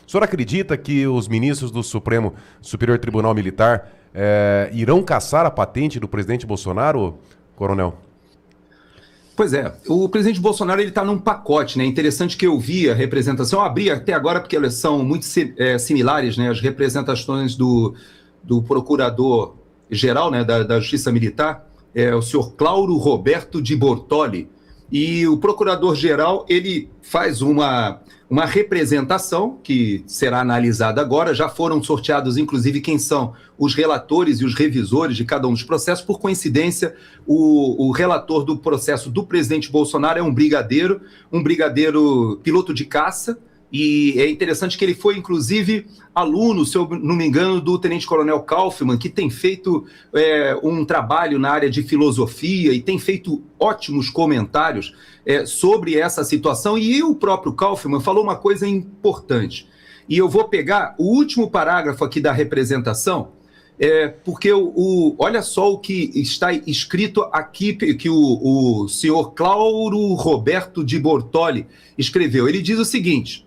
O senhor acredita que os ministros do Supremo Superior Tribunal Militar irão cassar a patente do presidente Bolsonaro, coronel? Pois é, o presidente Bolsonaro está num pacote, né? Interessante que eu vi a representação, eu abri até agora porque elas são muito similares, né? As representações do procurador-geral, né? da Justiça Militar, o senhor Clauro Roberto de Bortoli, e o procurador-geral, ele faz uma representação que será analisada agora. Já foram sorteados, inclusive, quem são os relatores e os revisores de cada um dos processos. Por coincidência, o relator do processo do presidente Bolsonaro é um brigadeiro piloto de caça, e é interessante que ele foi, inclusive, aluno, se eu não me engano, do tenente-coronel Kaufmann, que tem feito um trabalho na área de filosofia e tem feito ótimos comentários sobre essa situação. E o próprio Kaufmann falou uma coisa importante. E eu vou pegar o último parágrafo aqui da representação, porque olha só o que está escrito aqui, que o senhor Clauro Roberto de Bortoli escreveu. Ele diz o seguinte: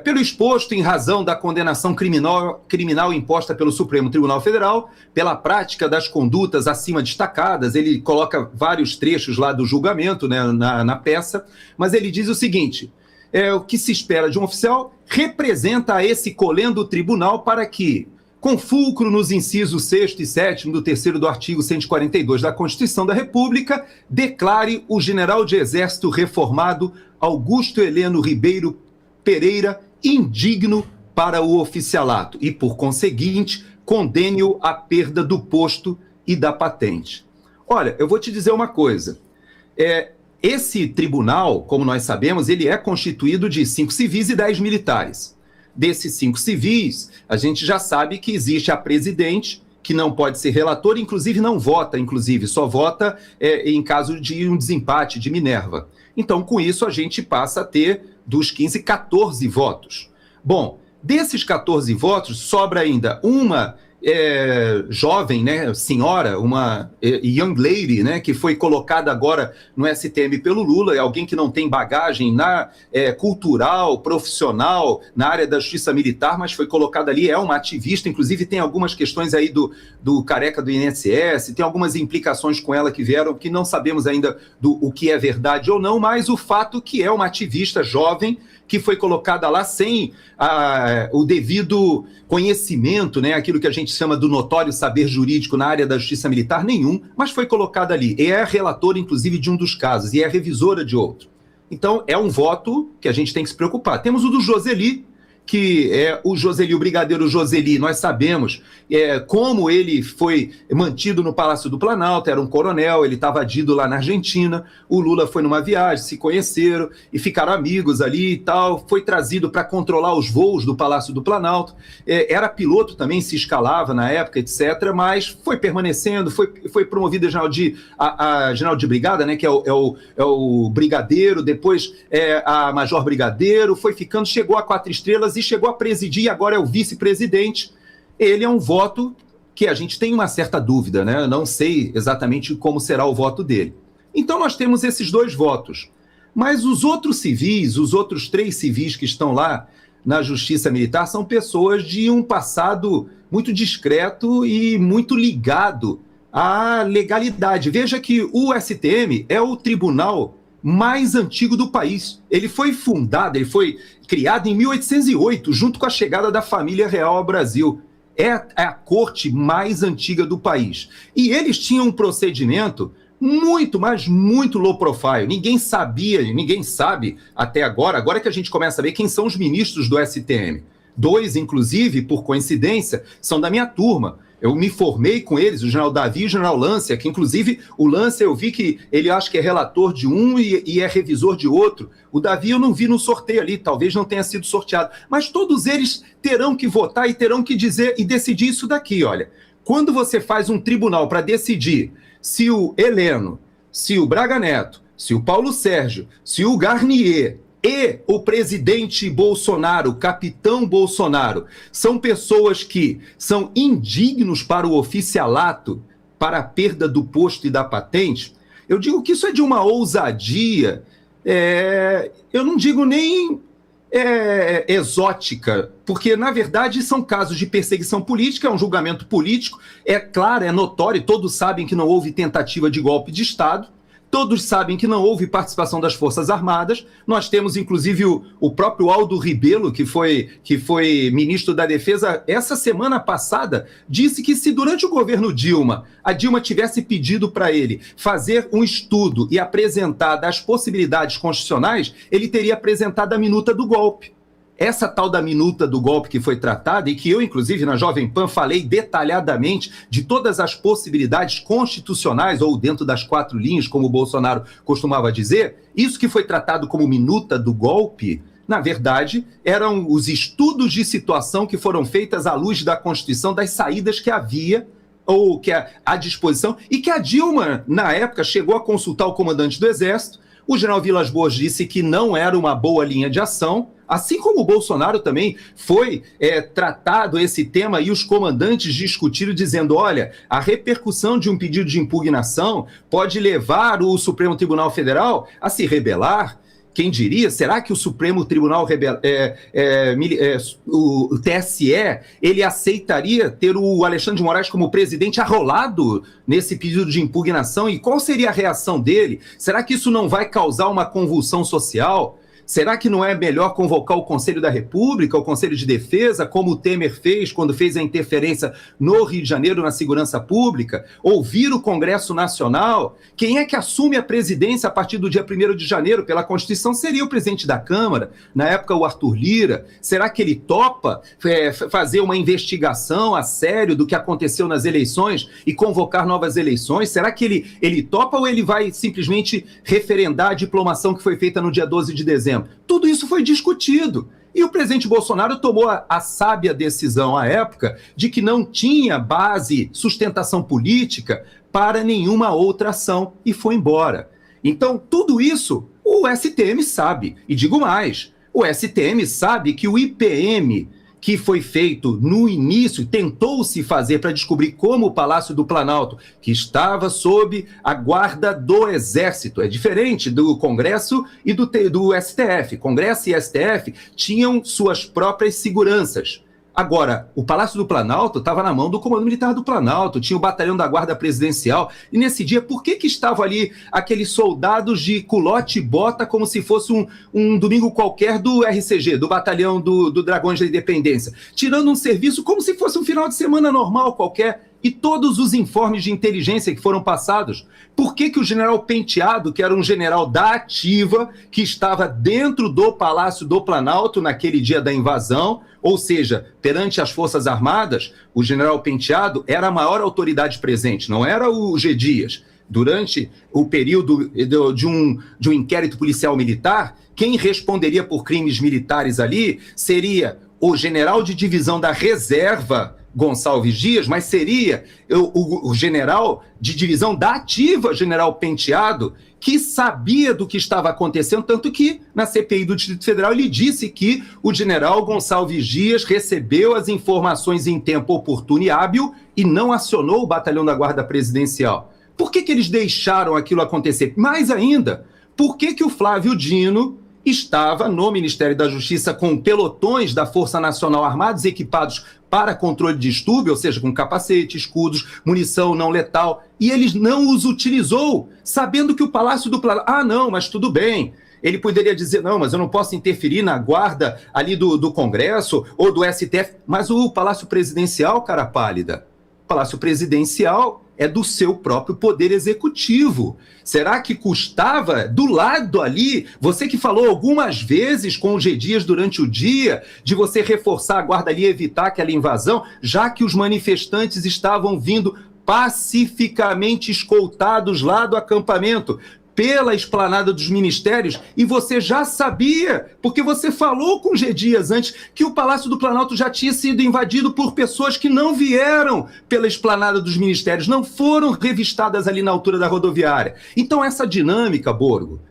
pelo exposto, em razão da condenação criminal imposta pelo Supremo Tribunal Federal, pela prática das condutas acima destacadas, ele coloca vários trechos lá do julgamento, né, na peça, mas ele diz o seguinte: o que se espera de um oficial representa a esse colendo tribunal para que, com fulcro nos incisos 6º e 7º do 3º do artigo 142 da Constituição da República, declare o general de Exército reformado Augusto Heleno Ribeiro Pereira indigno para o oficialato e, por conseguinte, condene-o à perda do posto e da patente. Olha, eu vou te dizer uma coisa. Esse tribunal, como nós sabemos, ele é constituído de 5 civis e 10 militares. Desses 5 civis, a gente já sabe que existe a presidente, que não pode ser relator, inclusive não vota, só vota em caso de um desempate de Minerva. Então, com isso, a gente passa a ter dos 15, 14 votos. Bom, desses 14 votos, sobra ainda uma jovem, né, senhora, uma young lady, né, que foi colocada agora no STM pelo Lula, é alguém que não tem bagagem cultural, profissional, na área da justiça militar, mas foi colocada ali, é uma ativista, inclusive tem algumas questões aí do careca do INSS, tem algumas implicações com ela que vieram, que não sabemos ainda o que é verdade ou não, mas o fato que é uma ativista jovem, que foi colocada lá sem o devido conhecimento, né, aquilo que a gente chama do notório saber jurídico na área da justiça militar, nenhum, mas foi colocada ali. E é relatora, inclusive, de um dos casos, e é revisora de outro. Então, é um voto que a gente tem que se preocupar. Temos o do Joseli, que é o Joseli, o brigadeiro Joseli, nós sabemos como ele foi mantido no Palácio do Planalto, era um coronel, ele estava adido lá na Argentina, o Lula foi numa viagem, se conheceram e ficaram amigos ali e tal, foi trazido para controlar os voos do Palácio do Planalto, era piloto também, se escalava na época, etc., mas foi permanecendo, foi promovido a general de brigada, né, que é o brigadeiro, depois a major brigadeiro, foi ficando, chegou a 4 estrelas e chegou a presidir, agora é o vice-presidente. Ele é um voto que a gente tem uma certa dúvida, né? Eu não sei exatamente como será o voto dele. Então nós temos esses 2 votos. Mas os outros civis, os outros 3 civis que estão lá na Justiça Militar, são pessoas de um passado muito discreto e muito ligado à legalidade. Veja que o STM é o tribunal mais antigo do país. Ele foi fundado, ele foi criado em 1808, junto com a chegada da família real ao Brasil. É a corte mais antiga do país. E eles tinham um procedimento muito, mas muito low profile. Ninguém sabia, ninguém sabe até agora que a gente começa a ver quem são os ministros do STM. 2, inclusive, por coincidência, são da minha turma. Eu me formei com eles, o general Davi e o general Lância, que inclusive o Lância eu vi que ele acha que é relator de um e é revisor de outro. O Davi eu não vi no sorteio ali, talvez não tenha sido sorteado. Mas todos eles terão que votar e terão que dizer e decidir isso daqui, olha. Quando você faz um tribunal para decidir se o Heleno, se o Braga Neto, se o Paulo Sérgio, se o Garnier e o presidente Bolsonaro, o capitão Bolsonaro, são pessoas que são indignos para o oficialato, para a perda do posto e da patente, eu digo que isso é de uma ousadia, eu não digo nem exótica, porque, na verdade, são casos de perseguição política, é um julgamento político, é claro, é notório, todos sabem que não houve tentativa de golpe de Estado, todos sabem que não houve participação das Forças Armadas. Nós temos, inclusive, o próprio Aldo Rebelo, que foi ministro da Defesa, essa semana passada, disse que se durante o governo Dilma, a Dilma tivesse pedido para ele fazer um estudo e apresentar das possibilidades constitucionais, ele teria apresentado a minuta do golpe. Essa tal da minuta do golpe que foi tratada e que eu, inclusive, na Jovem Pan, falei detalhadamente de todas as possibilidades constitucionais, ou dentro das 4 linhas, como o Bolsonaro costumava dizer, isso que foi tratado como minuta do golpe, na verdade, eram os estudos de situação que foram feitas à luz da Constituição, das saídas que havia ou que à disposição, e que a Dilma, na época, chegou a consultar o comandante do Exército. O general Vilas Boas disse que não era uma boa linha de ação, assim como o Bolsonaro também foi tratado esse tema e os comandantes discutiram dizendo, olha, a repercussão de um pedido de impugnação pode levar o Supremo Tribunal Federal a se rebelar. Quem diria? Será que o Supremo Tribunal, o TSE, ele aceitaria ter o Alexandre de Moraes como presidente arrolado nesse pedido de impugnação? E qual seria a reação dele? Será que isso não vai causar uma convulsão social? Será que não é melhor convocar o Conselho da República, o Conselho de Defesa, como o Temer fez quando fez a interferência no Rio de Janeiro na segurança pública? Ouvir o Congresso Nacional? Quem é que assume a presidência a partir do dia 1º de janeiro pela Constituição seria o presidente da Câmara, na época o Arthur Lira. Será que ele topa fazer uma investigação a sério do que aconteceu nas eleições e convocar novas eleições? Será que ele topa ou ele vai simplesmente referendar a diplomação que foi feita no dia 12 de dezembro? Tudo isso foi discutido. E o presidente Bolsonaro tomou a sábia decisão à época de que não tinha base, sustentação política para nenhuma outra ação e foi embora. Então, tudo isso o STM sabe. E digo mais, o STM sabe que o IPM que foi feito no início, tentou-se fazer para descobrir como o Palácio do Planalto, que estava sob a guarda do Exército, é diferente do Congresso e do STF. Congresso e STF tinham suas próprias seguranças. Agora, o Palácio do Planalto estava na mão do Comando Militar do Planalto, tinha o Batalhão da Guarda Presidencial, e nesse dia, por que estavam ali aqueles soldados de culote e bota como se fosse um domingo qualquer do RCG, do Batalhão do Dragões da Independência, tirando um serviço como se fosse um final de semana normal qualquer? E todos os informes de inteligência que foram passados, por que o general Penteado, que era um general da ativa, que estava dentro do Palácio do Planalto naquele dia da invasão, ou seja, perante as Forças Armadas, o general Penteado era a maior autoridade presente, não era o G. Dias. Durante o período de um inquérito policial militar, quem responderia por crimes militares ali seria o general de divisão da reserva, Gonçalves Dias, mas seria o general de divisão da ativa, general Penteado, que sabia do que estava acontecendo, tanto que na CPI do Distrito Federal ele disse que o general Gonçalves Dias recebeu as informações em tempo oportuno e hábil e não acionou o Batalhão da Guarda Presidencial. Por que eles deixaram aquilo acontecer? Mais ainda, por que o Flávio Dino estava no Ministério da Justiça com pelotões da Força Nacional armados, equipados para controle de distúrbio, ou seja, com capacete, escudos, munição não letal, e ele não os utilizou, sabendo que o Palácio do Planalto... não, mas tudo bem. Ele poderia dizer, não, mas eu não posso interferir na guarda ali do Congresso ou do STF, mas o Palácio Presidencial, cara pálida, o Palácio Presidencial é do seu próprio poder executivo. Será que custava, do lado ali, você que falou algumas vezes com o G. Dias durante o dia, de você reforçar a guarda ali e evitar aquela invasão, já que os manifestantes estavam vindo pacificamente escoltados lá do acampamento, pela esplanada dos ministérios, e você já sabia, porque você falou com o G. Dias antes, que o Palácio do Planalto já tinha sido invadido por pessoas que não vieram pela esplanada dos ministérios, não foram revistadas ali na altura da rodoviária. Então essa dinâmica, Borgo,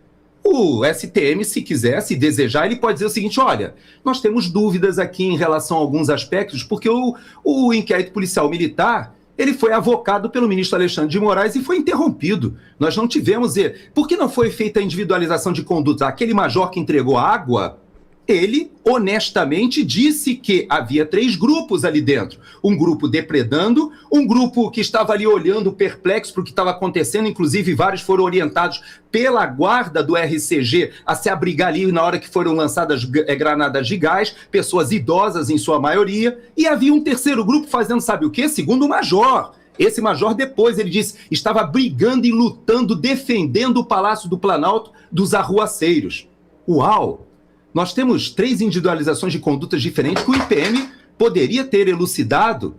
o STM, se quiser, se desejar, ele pode dizer o seguinte, olha, nós temos dúvidas aqui em relação a alguns aspectos, porque o inquérito policial militar, ele foi avocado pelo ministro Alexandre de Moraes e foi interrompido. Nós não tivemos... Por que não foi feita a individualização de conduta? Aquele major que entregou água, Ele, honestamente, disse que havia 3 grupos ali dentro. Um grupo depredando, um grupo que estava ali olhando perplexo para o que estava acontecendo, inclusive vários foram orientados pela guarda do RCG a se abrigar ali na hora que foram lançadas granadas de gás, pessoas idosas em sua maioria, e havia um terceiro grupo fazendo sabe o quê? Segundo o major. Esse major depois, ele disse, estava brigando e lutando, defendendo o Palácio do Planalto dos arruaceiros. Uau! Nós temos 3 individualizações de condutas diferentes que o IPM poderia ter elucidado.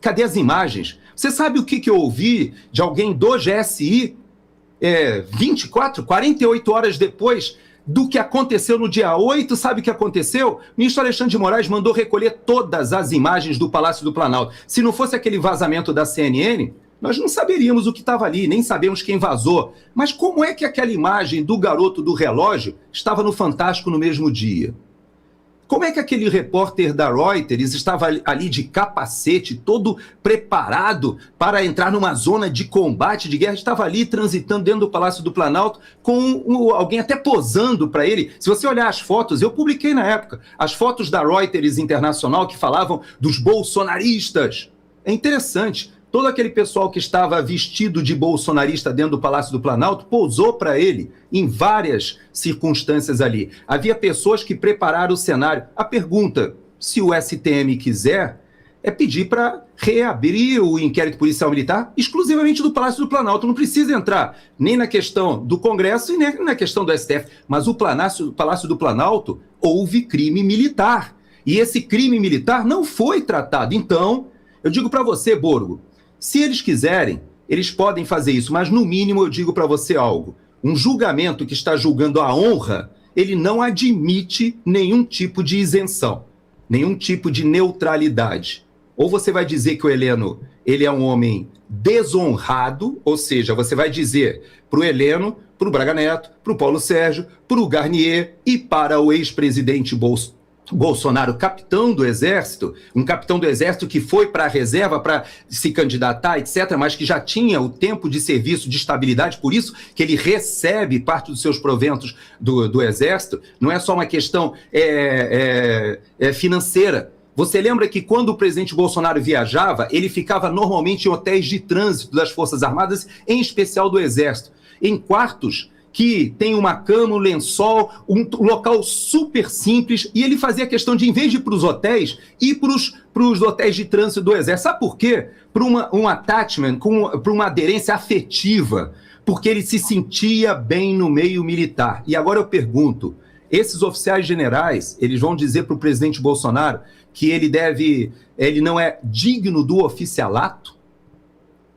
Cadê as imagens? Você sabe o que eu ouvi de alguém do GSI 48 horas depois do que aconteceu no dia 8? Sabe o que aconteceu? O ministro Alexandre de Moraes mandou recolher todas as imagens do Palácio do Planalto. Se não fosse aquele vazamento da CNN, nós não saberíamos o que estava ali, nem sabemos quem vazou. Mas como é que aquela imagem do garoto do relógio estava no Fantástico no mesmo dia? Como é que aquele repórter da Reuters estava ali de capacete, todo preparado para entrar numa zona de combate, de guerra, estava ali transitando dentro do Palácio do Planalto com alguém até posando para ele? Se você olhar as fotos, eu publiquei na época, as fotos da Reuters Internacional que falavam dos bolsonaristas. É interessante. Todo aquele pessoal que estava vestido de bolsonarista dentro do Palácio do Planalto pousou para ele em várias circunstâncias ali. Havia pessoas que prepararam o cenário. A pergunta, se o STM quiser, é pedir para reabrir o inquérito policial militar exclusivamente do Palácio do Planalto. Não precisa entrar nem na questão do Congresso e nem na questão do STF. Mas o Palácio do Planalto houve crime militar. E esse crime militar não foi tratado. Então, eu digo para você, Borgo, se eles quiserem, eles podem fazer isso, mas no mínimo eu digo para você algo. Um julgamento que está julgando a honra, ele não admite nenhum tipo de isenção, nenhum tipo de neutralidade. Ou você vai dizer que o Heleno, ele é um homem desonrado, ou seja, você vai dizer para o Heleno, para o Braga Neto, para o Paulo Sérgio, para o Garnier e para o ex-presidente Bolsonaro, capitão do Exército, um capitão do Exército que foi para a reserva para se candidatar, etc., mas que já tinha o tempo de serviço, de estabilidade, por isso que ele recebe parte dos seus proventos do Exército. Não é só uma questão financeira. Você lembra que quando o presidente Bolsonaro viajava, ele ficava normalmente em hotéis de trânsito das Forças Armadas, em especial do Exército, em quartos que tem uma cama, um lençol, um local super simples, e ele fazia questão de, em vez de ir para os hotéis, ir para os hotéis de trânsito do Exército. Sabe por quê? Para um attachment, para uma aderência afetiva, porque ele se sentia bem no meio militar. E agora eu pergunto, esses oficiais generais, eles vão dizer para o presidente Bolsonaro que ele não é digno do oficialato?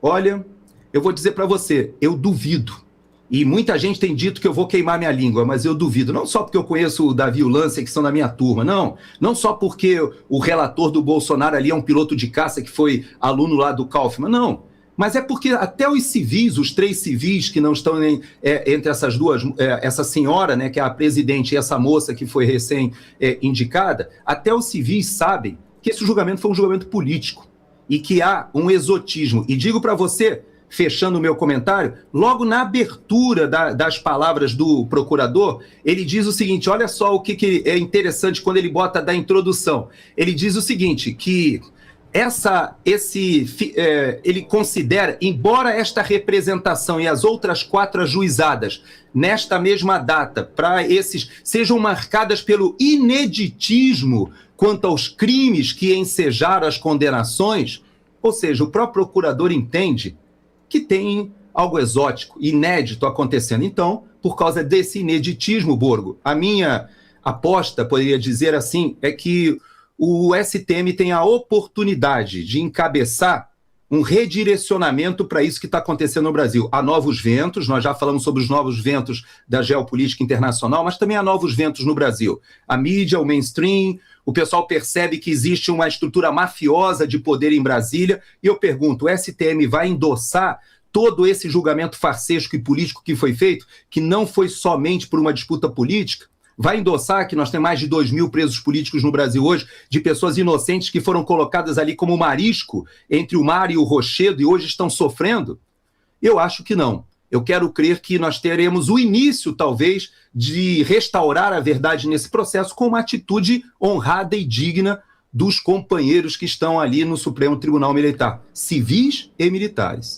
Olha, eu vou dizer para você, eu duvido. E muita gente tem dito que eu vou queimar minha língua, mas eu duvido. Não só porque eu conheço o Davi e o Lance, que são da minha turma, não só porque o relator do Bolsonaro ali é um piloto de caça que foi aluno lá do Kaufmann, não. Mas é porque até os civis, os 3 civis que não estão entre essas duas, essa senhora, né, que é a presidente, e essa moça que foi recém-indicada, até os civis sabem que esse julgamento foi um julgamento político e que há um exotismo. E digo para você, fechando o meu comentário, logo na abertura das palavras do procurador, ele diz o seguinte, olha só o que é interessante quando ele bota da introdução. Ele diz o seguinte, que ele considera, embora esta representação e as outras 4 ajuizadas nesta mesma data, para esses, sejam marcadas pelo ineditismo quanto aos crimes que ensejaram as condenações, ou seja, o próprio procurador entende que tem algo exótico, inédito acontecendo. Então, por causa desse ineditismo, Borgo, a minha aposta, poderia dizer assim, é que o STM tem a oportunidade de encabeçar um redirecionamento para isso que está acontecendo no Brasil. Há novos ventos, nós já falamos sobre os novos ventos da geopolítica internacional, mas também há novos ventos no Brasil. A mídia, o mainstream, o pessoal percebe que existe uma estrutura mafiosa de poder em Brasília, e eu pergunto, o STM vai endossar todo esse julgamento farsesco e político que foi feito, que não foi somente por uma disputa política? Vai endossar que nós temos mais de 2.000 presos políticos no Brasil hoje, de pessoas inocentes que foram colocadas ali como marisco entre o mar e o rochedo e hoje estão sofrendo? Eu acho que não. eu quero crer que nós teremos o início, talvez, de restaurar a verdade nesse processo com uma atitude honrada e digna dos companheiros que estão ali no Supremo Tribunal Militar, civis e militares.